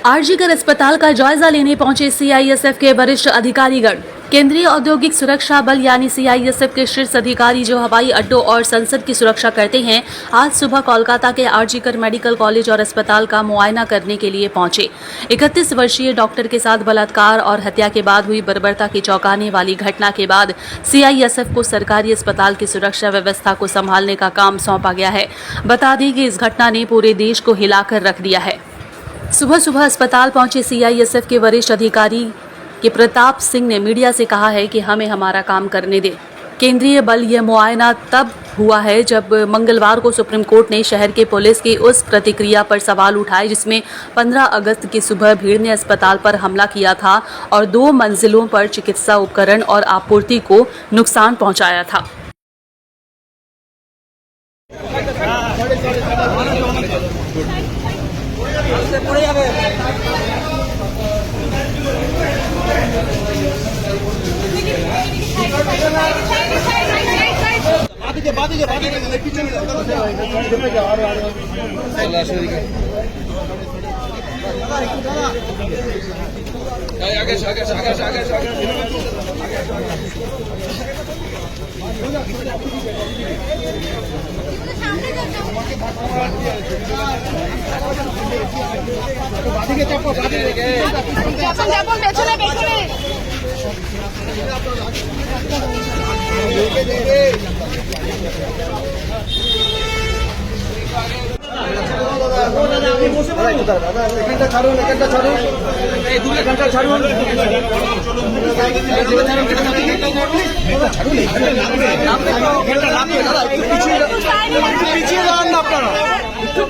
आरजीकर अस्पताल का जायजा लेने पहुंचे सीआईएसएफ के वरिष्ठ अधिकारीगण। केंद्रीय औद्योगिक सुरक्षा बल यानी सीआईएसएफ के शीर्ष अधिकारी जो हवाई अड्डों और संसद की सुरक्षा करते हैं, आज सुबह कोलकाता के आरजीकर मेडिकल कॉलेज और अस्पताल का मुआयना करने के लिए पहुंचे। 31 वर्षीय डॉक्टर के साथ बलात्कार और हत्या के बाद हुई बर्बरता की चौंकाने वाली घटना के बाद सीआईएसएफ को सरकारी अस्पताल की सुरक्षा व्यवस्था को संभालने का काम सौंपा गया है। बता दें कि इस घटना ने पूरे देश को हिलाकर रख दिया है। सुबह सुबह अस्पताल पहुंचे सीआईएसएफ के वरिष्ठ अधिकारी के प्रताप सिंह ने मीडिया से कहा है कि हमें हमारा काम करने दे। केंद्रीय बल यह मुआयना तब हुआ है जब मंगलवार को सुप्रीम कोर्ट ने शहर के पुलिस की उस प्रतिक्रिया पर सवाल उठाए जिसमें 15 अगस्त की सुबह भीड़ ने अस्पताल पर हमला किया था और 2 मंजिलों पर चिकित्सा उपकरण और आपूर्ति को नुकसान पहुंचाया था।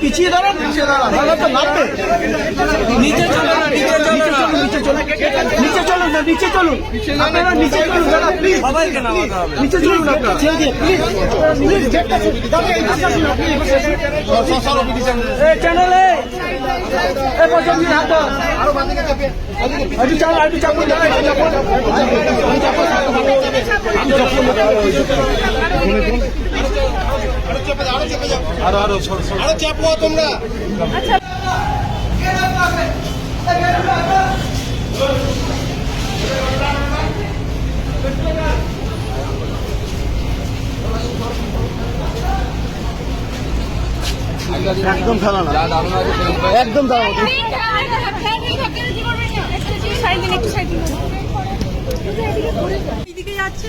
পিছিয়ে দাঁড়ান তো নামবে নিচে চলুন নিচে চলুন আপনারা নিচে চলুন দাদা প্লিজ সবাইকে নামাতে হবে নিচে চলুন আপনারা প্লিজ এই চ্যানেলে এই পর্যন্ত হাত আরো বাঁদিকে চাপে আরো চাপো আরো চাপো তোমরা একদম খেলা না একদম দাঁড়াও একটু সাইড দিন এদিকে যাচ্ছে